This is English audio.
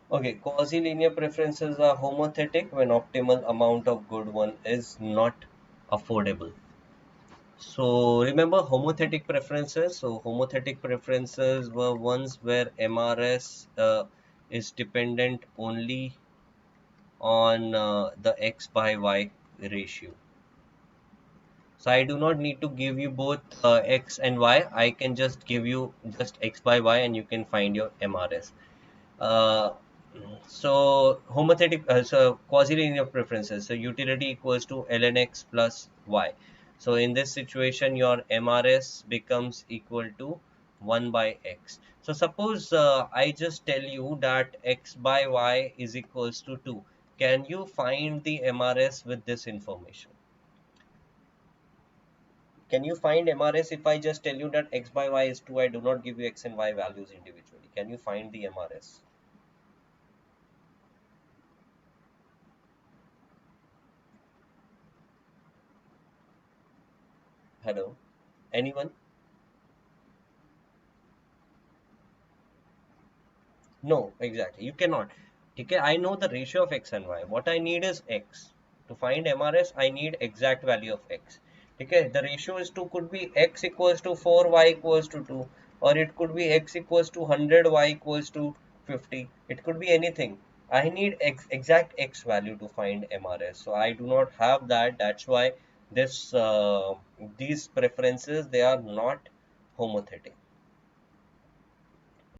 Okay, quasi-linear preferences are homothetic when optimal amount of good one is not affordable. So remember homothetic preferences. So homothetic preferences were ones where MRS is dependent only on the X by Y ratio. So I do not need to give you both X and Y. I can just give you just X by Y and you can find your MRS. Uh, so homothetic, so quasi-linear preferences. So utility equals to ln x plus y. So in this situation, your MRS becomes equal to 1 by x. So suppose I just tell you that x by y is equals to 2. Can you find the MRS with this information? Can you find MRS if I just tell you that x by y is 2? I do not give you x and y values individually. Can you find the MRS? Hello? Anyone? No, exactly. You cannot. Okay, I know the ratio of x and y. What I need is x. To find MRS, I need exact value of x. Okay, the ratio is 2 could be x equals to 4, y equals to 2, or it could be x equals to 100, y equals to 50. It could be anything. I need exact x value to find MRS. So I do not have that. That's why these preferences they are not homothetic.